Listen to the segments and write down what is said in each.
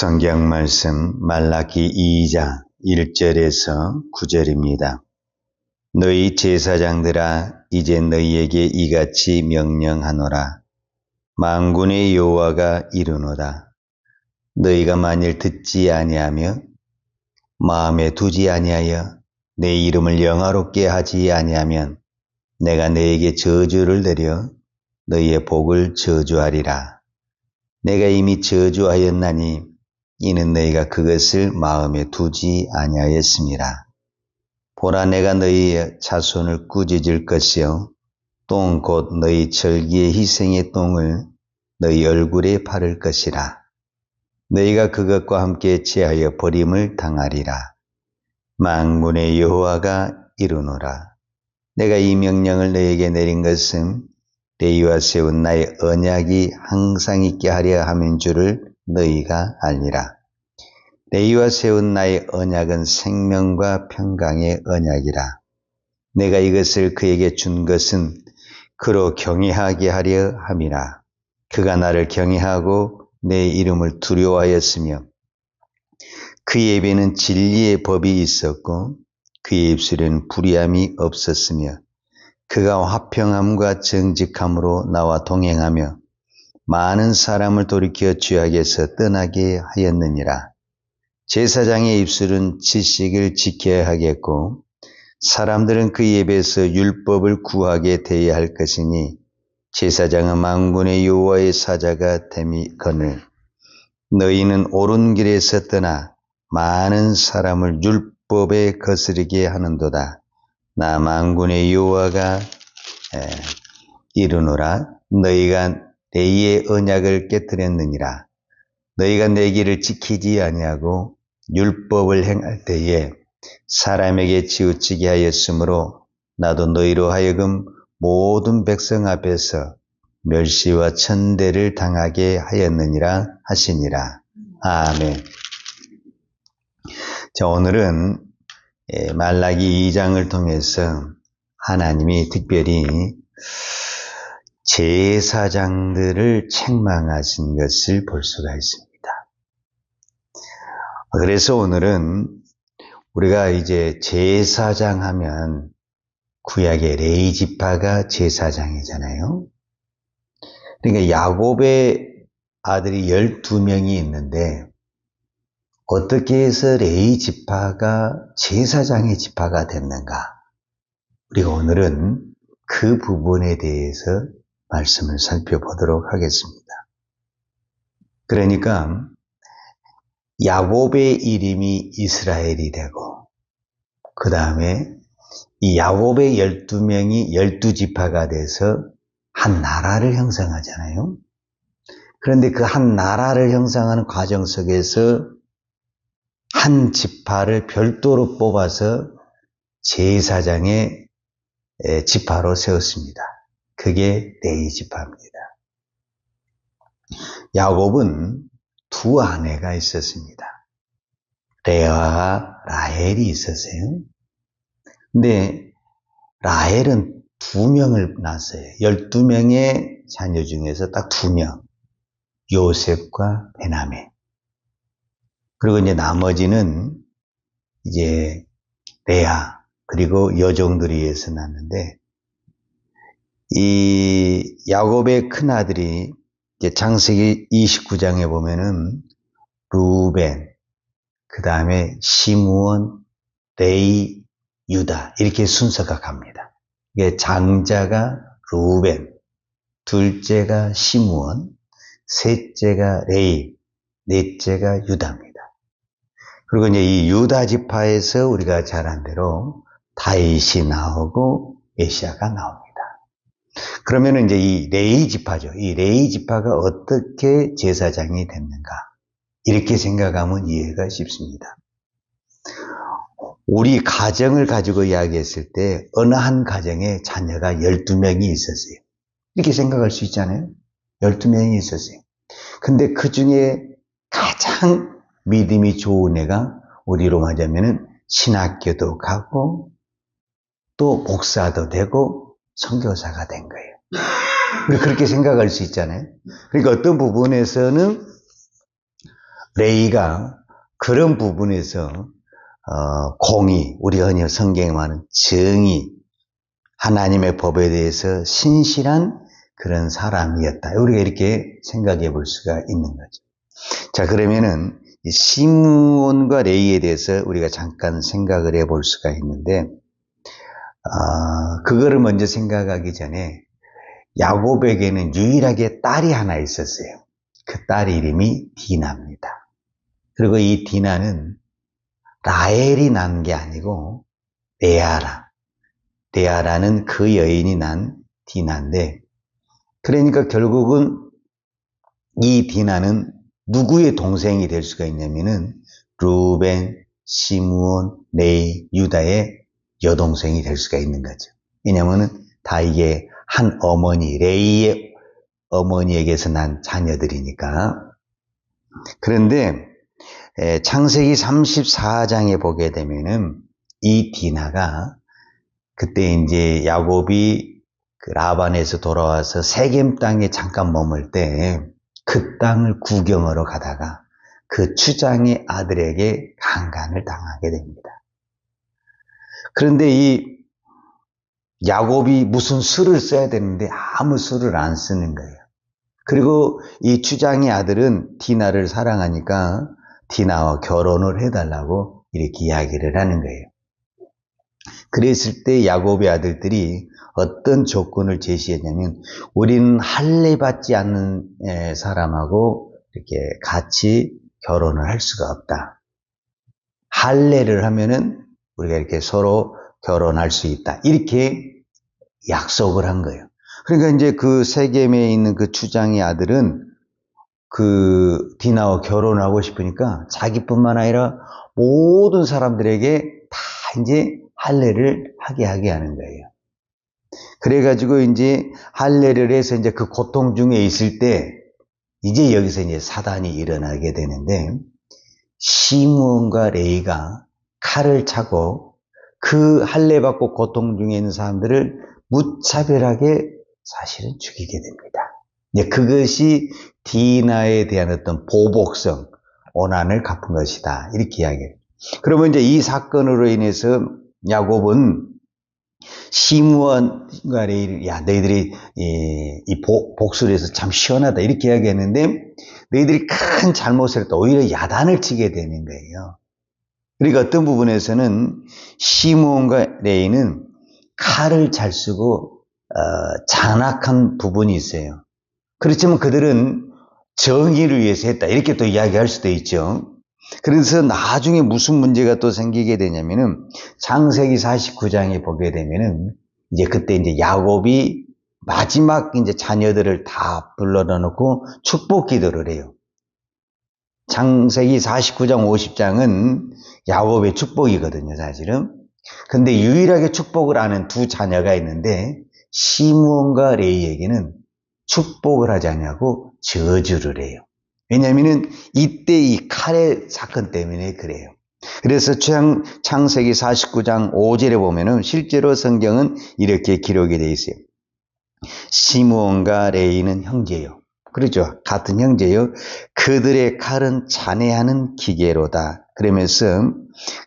성경 말씀 말라기 2장 1절에서 9절입니다. 너희 제사장들아 이제 너희에게 이같이 명령하노라. 만군의 여호와가 이르노라. 너희가 만일 듣지 아니하며 마음에 두지 아니하여 내 이름을 영화롭게 하지 아니하면 내가 너희에게 저주를 내려 너희의 복을 저주하리라. 내가 이미 저주하였나니 이는 너희가 그것을 마음에 두지 아니하였음이라. 보라, 내가 너희의 자손을 꾸짖을 것이요 똥 곧 너희 절기의 희생의 똥을 너희 얼굴에 바를 것이라. 너희가 그것과 함께 제하여 버림을 당하리라. 만군의 여호와가 이르노라. 내가 이 명령을 너희에게 내린 것은 너희와 세운 나의 언약이 항상 있게 하려 함인 줄을 너희가 알리라. 너희와 세운 나의 언약은 생명과 평강의 언약이라. 내가 이것을 그에게 준 것은 그로 경외하게 하려 함이라. 그가 나를 경외하고 내 이름을 두려워하였으며 그의 입에는 진리의 법이 있었고 그의 입술에는 불의함이 없었으며 그가 화평함과 정직함으로 나와 동행하며 많은 사람을 돌이켜 죄악에서 떠나게 하였느니라. 제사장의 입술은 지식을 지켜야 하겠고 사람들은 그의 입에서 율법을 구하게 되어야 할 것이니 제사장은 만군의 여호와의 사자가 됨이거늘 너희는 옳은 길에서 떠나 많은 사람을 율법에 거스르게 하는도다. 나 만군의 여호와가 이르노라. 너희가 너희의 언약을 깨뜨렸느니라. 너희가 내 길을 지키지 아니하고 율법을 행할 때에 사람에게 치우치게 하였으므로 나도 너희로 하여금 모든 백성 앞에서 멸시와 천대를 당하게 하였느니라 하시니라. 아멘. 자, 오늘은 말라기 2장을 통해서 하나님이 특별히 제사장들을 책망하신 것을 볼 수가 있습니다. 그래서 오늘은 우리가 이제 제사장 하면 구약의 레위 지파가 제사장이잖아요. 그러니까 야곱의 아들이 12명이 있는데 어떻게 해서 레위 지파가 제사장의 지파가 됐는가? 우리가 오늘은 그 부분에 대해서 말씀을 살펴보도록 하겠습니다. 그러니까 야곱의 이름이 이스라엘이 되고 그 다음에 이 야곱의 12명이 12지파가 돼서 한 나라를 형성하잖아요. 그런데 그 한 나라를 형성하는 과정 속에서 한 지파를 별도로 뽑아서 제사장의 지파로 세웠습니다. 그게 레위 지파입니다. 야곱은 두 아내가 있었습니다. 레아와 라헬이 있었어요. 근데 라헬은 2명을 낳았어요. 12명의 자녀 중에서 딱 2명. 요셉과 베냐민. 그리고 이제 나머지는 이제 레아 그리고 여종들에 의해서 낳았는데 이 야곱의 큰 아들이 이제 창세기 29장에 보면은 루벤, 그 다음에 시므온, 레위, 유다 이렇게 순서가 갑니다. 이게 장자가 루벤, 둘째가 시므온, 셋째가 레위, 넷째가 유다입니다. 그리고 이제 이 유다 지파에서 우리가 잘 안 대로 다윗이 나오고 메시아가 나옵니다. 그러면은 이제 이 레위 지파죠. 이 레위 지파가 어떻게 제사장이 됐는가? 이렇게 생각하면 이해가 쉽습니다. 우리 가정을 가지고 이야기했을 때 어느 한 가정에 자녀가 12명이 있었어요. 이렇게 생각할 수 있잖아요. 12명이 있었어요. 근데 그 중에 가장 믿음이 좋은 애가 우리로 말하자면은 신학교도 가고 또 목사도 되고 선교사가 된 거예요. 우리 그렇게 생각할 수 있잖아요. 그러니까 어떤 부분에서는 레이가 그런 부분에서 공의, 우리가 흔히 성경에 말하는 정의, 하나님의 법에 대해서 신실한 그런 사람이었다. 우리가 이렇게 생각해 볼 수가 있는 거죠. 자, 그러면은 시므온과 레이에 대해서 우리가 잠깐 생각을 해 볼 수가 있는데, 그거를 먼저 생각하기 전에 야곱에게는 유일하게 딸이 하나 있었어요. 그 딸 이름이 디나입니다. 그리고 이 디나는 라헬이 난 게 아니고 레아라는 그 여인이 난 디나인데, 그러니까 결국은 이 디나는 누구의 동생이 될 수가 있냐면은 루벤, 시므온, 레이, 유다의 여동생이 될 수가 있는 거죠. 왜냐면은 다 이게 한 어머니, 레이의 어머니에게서 난 자녀들이니까. 그런데 창세기 34장에 보게 되면은 이 디나가 그때 이제 야곱이 그 라반에서 돌아와서 세겜 땅에 잠깐 머물 때 그 땅을 구경하러 가다가 그 추장의 아들에게 강간을 당하게 됩니다. 그런데 이 야곱이 무슨 수를 써야 되는데 아무 수를 안 쓰는 거예요. 그리고 이 추장의 아들은 디나를 사랑하니까 디나와 결혼을 해달라고 이렇게 이야기를 하는 거예요. 그랬을 때 야곱의 아들들이 어떤 조건을 제시했냐면, 우리는 할례 받지 않는 사람하고 이렇게 같이 결혼을 할 수가 없다. 할례를 하면은 우리가 이렇게 서로 결혼할 수 있다. 이렇게 약속을 한 거예요. 그러니까 이제 그 세겜에 있는 그 추장의 아들은 그 디나와 결혼하고 싶으니까 자기뿐만 아니라 모든 사람들에게 다 이제 할례를 하게 하는 거예요. 그래가지고 이제 할례를 해서 이제 그 고통 중에 있을 때 이제 여기서 이제 사단이 일어나게 되는데, 시므온과 레이가 칼을 차고 그 할례 받고 고통 중에 있는 사람들을 무차별하게 사실은 죽이게 됩니다. 그것이 디나에 대한 어떤 보복성, 원한을 갚은 것이다. 이렇게 이야기해요. 그러면 이제 이 사건으로 인해서 야곱은 시므온과 레이를, 야, 너희들이 이 복수를 해서 참 시원하다. 이렇게 이야기했는데, 너희들이 큰 잘못을 했다. 오히려 야단을 치게 되는 거예요. 그러니까 어떤 부분에서는 시므온과 레이는 칼을 잘 쓰고 잔악한 부분이 있어요. 그렇지만 그들은 정의를 위해서 했다. 이렇게 또 이야기할 수도 있죠. 그래서 나중에 무슨 문제가 또 생기게 되냐면은 창세기 49장에 보게 되면은 이제 그때 이제 야곱이 마지막 이제 자녀들을 다 불러다 놓고 축복 기도를 해요. 창세기 49장 50장은 야곱의 축복이거든요, 사실은. 근데 유일하게 축복을 하는 두 자녀가 있는데 시므온과 레이에게는 축복을 하지 않냐고 저주를 해요. 왜냐하면 이때 이 칼의 사건 때문에 그래요. 그래서 창세기 49장 5절에 보면은 실제로 성경은 이렇게 기록이 되어 있어요. 시므온과 레이는 형제요. 그렇죠. 같은 형제요. 그들의 칼은 잔해하는 기계로다. 그러면서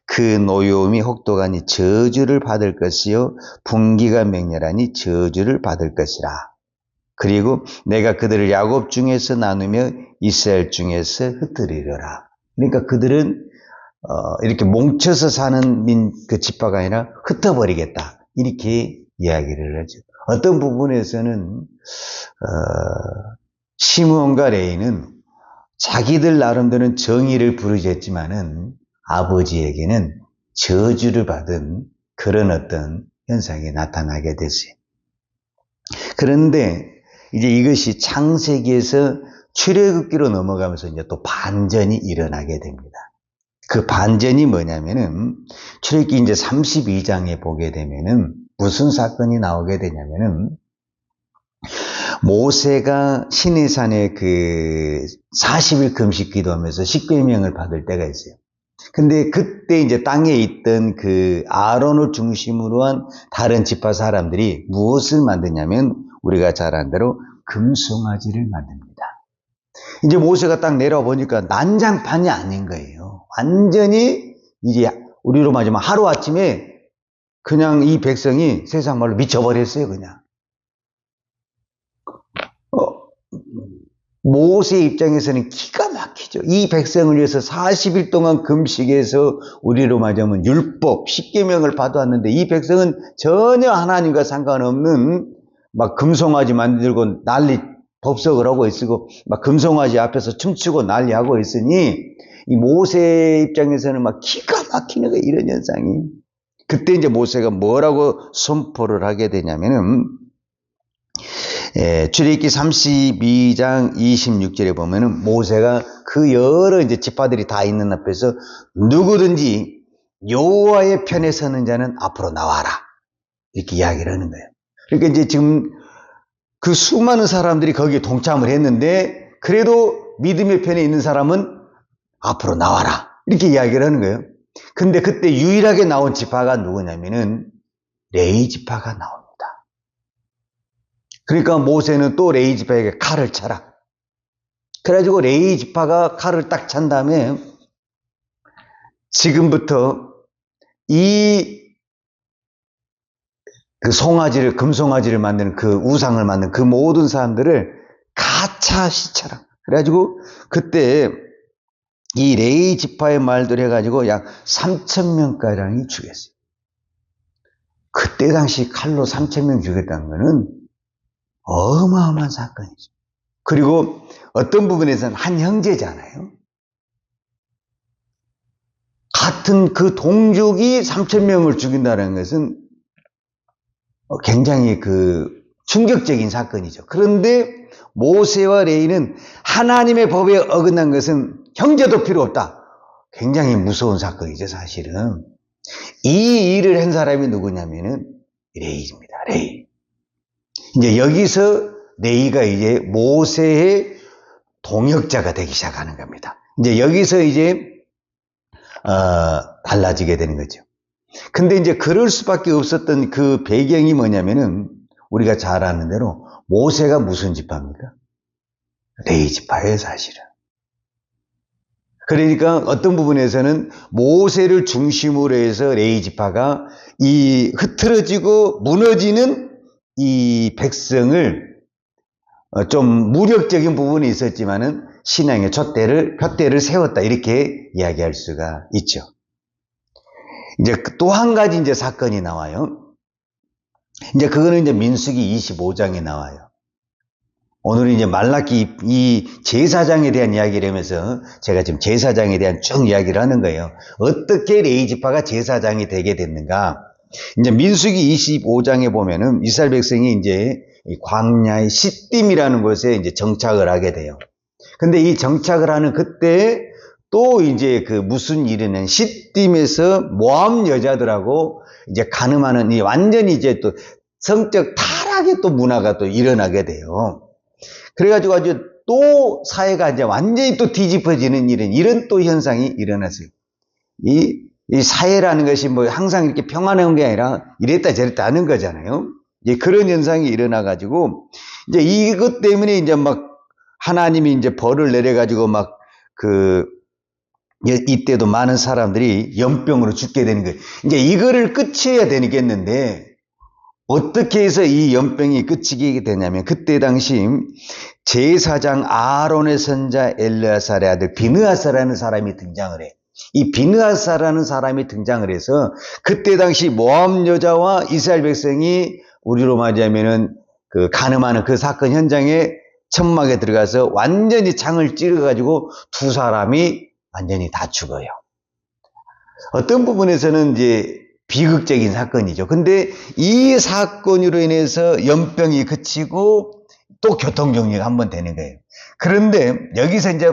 그 노여움이 혹독하니 저주를 받을 것이요 분기가 맹렬하니 저주를 받을 것이라. 그리고 내가 그들을 야곱 중에서 나누며 이스라엘 중에서 흩으리려라. 그러니까 그들은 이렇게 뭉쳐서 사는 그 지파가 아니라 흩어버리겠다. 이렇게 이야기를 하죠. 어떤 부분에서는 시므온과 레이는 자기들 나름대로는 정의를 부르짖지만은 아버지에게는 저주를 받은 그런 어떤 현상이 나타나게 됐어요. 그런데 이제 이것이 창세기에서 출애굽기로 넘어가면서 이제 또 반전이 일어나게 됩니다. 그 반전이 뭐냐면은 출애굽기 이제 32장에 보게 되면은 무슨 사건이 나오게 되냐면은 모세가 시내산에 그 40일 금식 기도하면서 십계명을 받을 때가 있어요. 근데 그때 이제 땅에 있던 그 아론을 중심으로 한 다른 지파 사람들이 무엇을 만드냐면 우리가 잘 아는 대로 금송아지를 만듭니다. 이제 모세가 딱 내려와 보니까 난장판이 아닌 거예요. 완전히 이제 우리로 말하자면 하루아침에 그냥 이 백성이 세상 말로 미쳐버렸어요, 그냥. 모세 입장에서는 기가 막히죠. 이 백성을 위해서 40일 동안 금식해서 우리로 말하자면 율법, 십계명을 받아왔는데 이 백성은 전혀 하나님과 상관없는 막 금송아지 만들고 난리 법석을 하고 있고 막 금송아지 앞에서 춤추고 난리하고 있으니 이 모세 입장에서는 막 기가 막히는 거예요, 이런 현상이. 그때 이제 모세가 뭐라고 선포를 하게 되냐면은 출애굽기 32장 26절에 보면은 모세가 그 여러 이제 지파들이 다 있는 앞에서 누구든지 여호와의 편에 서는 자는 앞으로 나와라 이렇게 이야기를 하는 거예요. 그러니까 이제 지금 그 수많은 사람들이 거기에 동참을 했는데 그래도 믿음의 편에 있는 사람은 앞으로 나와라 이렇게 이야기를 하는 거예요. 근데 그때 유일하게 나온 지파가 누구냐면은 레위 지파가 나옵니다. 그러니까 모세는 또 레위 지파에게 칼을 차라. 그래가지고 레위 지파가 칼을 딱 찬 다음에 지금부터 그 송아지를, 금송아지를 만드는 그 우상을 만드는 그 모든 사람들을 가차 시쳐라. 그래가지고 그때 이 레위 지파의 말들 해가지고 약 3,000명가량이 죽였어요. 그때 당시 칼로 3,000명 죽였다는 거는 어마어마한 사건이죠. 그리고 어떤 부분에서는 한 형제잖아요. 같은 그 동족이 3,000명을 죽인다는 것은 굉장히 그 충격적인 사건이죠. 그런데 모세와 레위는 하나님의 법에 어긋난 것은 형제도 필요 없다. 굉장히 무서운 사건이죠, 사실은. 이 일을 한 사람이 누구냐면은 레위입니다. 레위. 이제 여기서 레위가 이제 모세의 동역자가 되기 시작하는 겁니다. 이제 여기서 이제 달라지게 되는 거죠. 근데 이제 그럴 수밖에 없었던 그 배경이 뭐냐면은 우리가 잘 아는 대로 모세가 무슨 지파입니까? 레위 지파예요, 사실은. 그러니까 어떤 부분에서는 모세를 중심으로 해서 레위 지파가 이 흐트러지고 무너지는 이 백성을 좀 무력적인 부분이 있었지만은 신앙의 푯대를 세웠다 이렇게 이야기할 수가 있죠. 이제 또 한 가지 이제 사건이 나와요. 이제 그거는 이제 민수기 25장에 나와요. 오늘은 이제 말라기 이 제사장에 대한 이야기를 하면서 제가 지금 제사장에 대한 쭉 이야기를 하는 거예요. 어떻게 레위 지파가 제사장이 되게 됐는가? 이제 민수기 25장에 보면은 이스라엘 백성이 이제 광야의 시딤이라는 곳에 이제 정착을 하게 돼요. 근데 이 정착을 하는 그때 또 이제 그 무슨 일이냐면 시딤에서 모압 여자들하고 이제 가늠하는 이 완전히 이제 또 성적 타락의 또 문화가 또 일어나게 돼요. 그래가지고 아주 또 사회가 이제 완전히 또 뒤집어지는 이런 또 현상이 일어났어요. 이 사회라는 것이 뭐 항상 이렇게 평안한 게 아니라 이랬다 저랬다 하는 거잖아요. 이제 그런 현상이 일어나가지고 이제 이것 때문에 이제 막 하나님이 이제 벌을 내려가지고 막 이때도 많은 사람들이 연병으로 죽게 되는 거예요. 이제 이거를 끝이어야 되겠는데 어떻게 해서 이 연병이 끝이게 되냐면 그때 당시 제사장 아론의 선자 엘르아살의 아들 비느하사라는 사람이 등장을 해. 이 비느하사라는 사람이 등장을 해서 그때 당시 모압 여자와 이스라엘 백성이 우리로 말하자면은 그 가늠하는 그 사건 현장에 천막에 들어가서 완전히 창을 찌르가지고 두 사람이 완전히 다 죽어요. 어떤 부분에서는 이제 비극적인 사건이죠. 근데 이 사건으로 인해서 연병이 그치고 또 교통정리가 한번 되는 거예요. 그런데 여기서 이제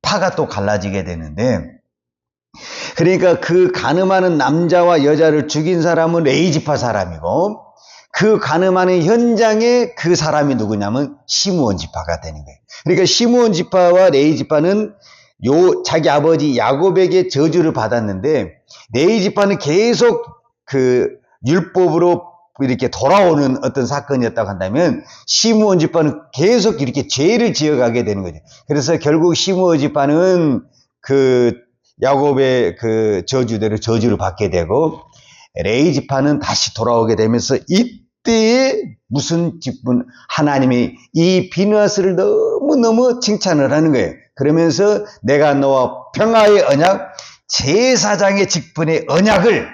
파가 또 갈라지게 되는데 그러니까 그 가늠하는 남자와 여자를 죽인 사람은 레위 지파 사람이고 그 가늠하는 현장에 그 사람이 누구냐면 시므온 지파가 되는 거예요. 그러니까 시므온 지파와 레위 지파는 자기 아버지 야곱에게 저주를 받았는데 레위 지파는 계속 그 율법으로 이렇게 돌아오는 어떤 사건이었다고 한다면 시므온 집파는 계속 이렇게 죄를 지어가게 되는 거죠. 그래서 결국 시므온 집파는 그 야곱의 그 저주대로 저주를 받게 되고 레위 집파는 다시 돌아오게 되면서 이때에 무슨 직분 하나님이 이 비느하스를 너무너무 칭찬을 하는 거예요. 그러면서 내가 너와 평화의 언약, 제사장의 직분의 언약을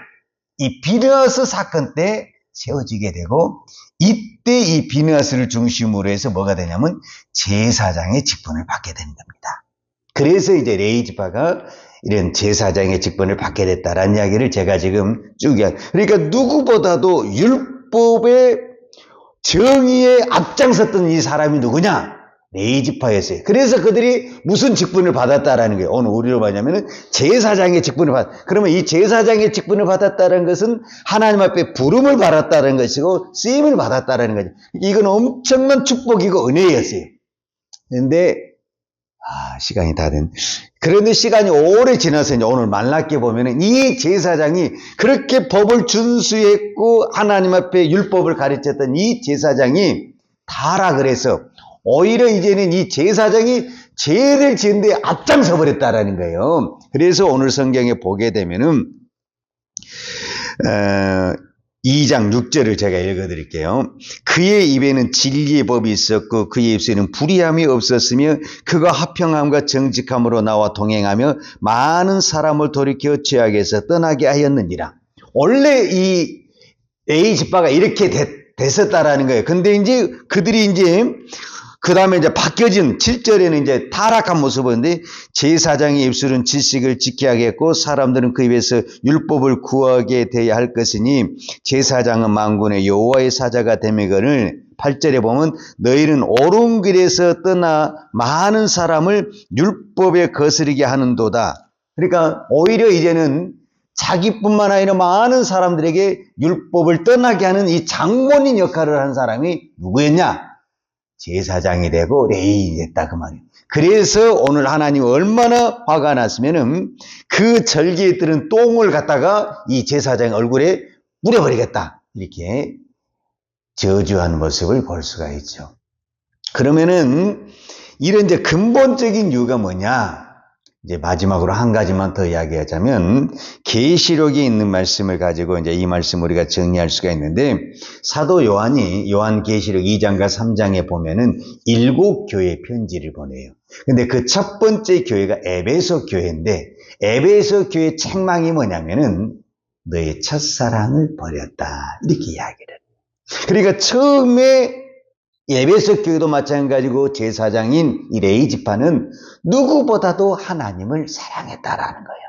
이 비느하스 사건 때 세워지게 되고 이때 이 비느하스를 중심으로 해서 뭐가 되냐면 제사장의 직분을 받게 되는 겁니다. 그래서 이제 레위 지파가 이런 제사장의 직분을 받게 됐다라는 이야기를 제가 지금 쭉 그러니까 누구보다도 율법의 정의에 앞장섰던 이 사람이 누구냐? 레위 지파였어요. 그래서 그들이 무슨 직분을 받았다라는 거예요. 오늘 우리로 말하자면 제사장의 직분을 그러면 이 제사장의 직분을 받았다는 것은 하나님 앞에 부름을 받았다는 것이고 쓰임을 받았다는 거죠. 이건 엄청난 축복이고 은혜였어요. 그런데 시간이 다 된. 그런데 시간이 오래 지나서 이제 오늘 말라기에 보면은 이 제사장이 그렇게 법을 준수했고 하나님 앞에 율법을 가르쳤던 이 제사장이 타락을 해서 오히려 이제는 이 제사장이 죄를 지은 데 앞장서 버렸다라는 거예요. 그래서 오늘 성경에 보게 되면은 2장 6절을 제가 읽어드릴게요. 그의 입에는 진리의 법이 있었고 그의 입술에는 불의함이 없었으며 그가 화평함과 정직함으로 나와 동행하며 많은 사람을 돌이켜 죄악에서 떠나게 하였느니라. 원래 이 레위 지파가 이렇게 됐었다라는 거예요. 근데 이제 그들이 이제 그 다음에 이제 바뀌어진 7절에는 이제 타락한 모습인데 제사장의 입술은 지식을 지켜야겠고 사람들은 그 입에서 율법을 구하게 돼야 할 것이니 제사장은 만군의 여호와의 사자가 되매거늘 8절에 보면 너희는 옳은 길에서 떠나 많은 사람을 율법에 거스르게 하는도다. 그러니까 오히려 이제는 자기뿐만 아니라 많은 사람들에게 율법을 떠나게 하는 이 장본인 역할을 하는 사람이 누구였냐? 제사장이 되고 레위인이 됐다 그 말이에요. 그래서 오늘 하나님 얼마나 화가 났으면은 그 절기에 들은 똥을 갖다가 이 제사장 얼굴에 뿌려버리겠다 이렇게 저주하는 모습을 볼 수가 있죠. 그러면은 이런 이제 근본적인 이유가 뭐냐? 이제 마지막으로 한 가지만 더 이야기하자면 계시록에 있는 말씀을 가지고 이제 이 말씀 우리가 정리할 수가 있는데 사도 요한이 요한계시록 2장과 3장에 보면은 7교회 편지를 보내요. 근데 그 첫 번째 교회가 에베소 교회인데 에베소 교회 책망이 뭐냐면은 너의 첫사랑을 버렸다 이렇게 이야기를 해요. 그러니까 처음에 에베소 교회도 마찬가지고 제사장인 이 레위 지파는 누구보다도 하나님을 사랑했다라는 거예요.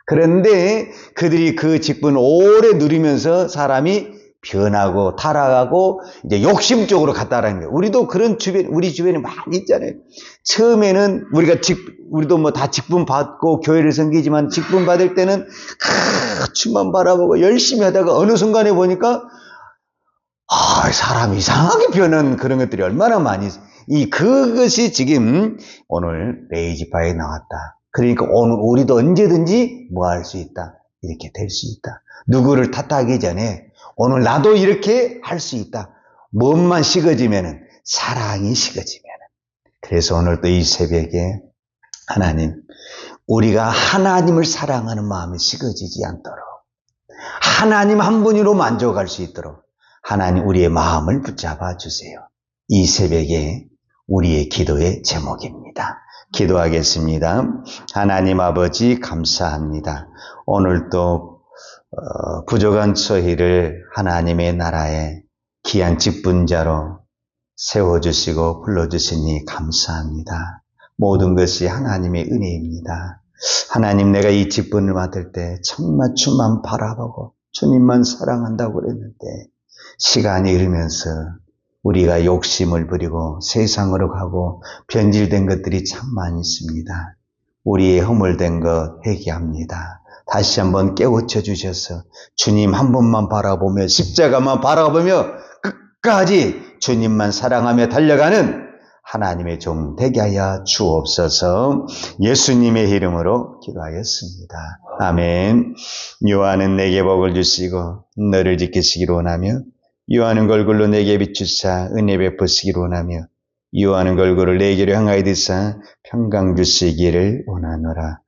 그런데 그들이 그 직분을 오래 누리면서 사람이 변하고 타락하고 이제 욕심적으로 갔다라는 거예요. 우리도 그런 우리 주변에 많이 있잖아요. 처음에는 우리도 뭐 다 직분 받고 교회를 섬기지만 직분 받을 때는 주만 바라보고 열심히 하다가 어느 순간에 보니까 사람 이상하게 변한 그런 것들이 얼마나 많이 그것이 지금 오늘 레위 지파에 나왔다. 그러니까 오늘 우리도 언제든지 뭐 할 수 있다. 이렇게 될 수 있다. 누구를 탓하기 전에 오늘 나도 이렇게 할 수 있다. 몸만 식어지면은 사랑이 식어지면은. 그래서 오늘도 이 새벽에 하나님 우리가 하나님을 사랑하는 마음이 식어지지 않도록 하나님 한 분으로 만족할 수 있도록 하나님 우리의 마음을 붙잡아 주세요. 이 새벽에 우리의 기도의 제목입니다. 기도하겠습니다. 하나님 아버지 감사합니다. 오늘도 부족한 저희를 하나님의 나라에 귀한 직분자로 세워주시고 불러주시니 감사합니다. 모든 것이 하나님의 은혜입니다. 하나님 내가 이 직분을 맡을 때 정말 주만 바라보고 주님만 사랑한다고 그랬는데 시간이 흐르면서 우리가 욕심을 부리고 세상으로 가고 변질된 것들이 참 많이 있습니다. 우리의 허물된 것 회개합니다. 다시 한번 깨우쳐 주셔서 주님 한 분만 바라보며 십자가만 바라보며 끝까지 주님만 사랑하며 달려가는 하나님의 종 되게 하여 주옵소서. 예수님의 이름으로 기도하였습니다. 아멘. 여호와는 내게 복을 주시고 너를 지키시기를 원하며 요하는 걸굴로 내게 비추사 은혜 베푸시기를 원하며 요하는 걸굴을 내게로 향하여 드사 평강 주시기를 원하노라.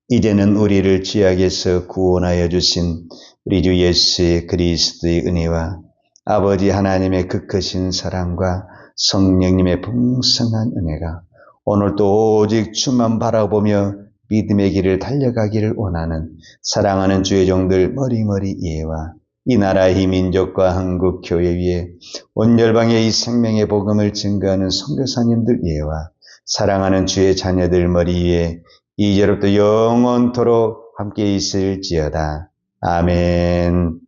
이제는 우리를 죄악에서 구원하여 주신 우리 주 예수 그리스도의 은혜와 아버지 하나님의 그 크신 사랑과 성령님의 풍성한 은혜가 오늘도 오직 주만 바라보며 믿음의 길을 달려가기를 원하는 사랑하는 주의 종들 머리머리 이해와 이 나라 이 민족과 한국 교회 위에 온 열방에 이 생명의 복음을 증거하는 선교사님들 이해와 사랑하는 주의 자녀들 머리 위에 이제로부터 영원토록 함께 있을지어다. 아멘.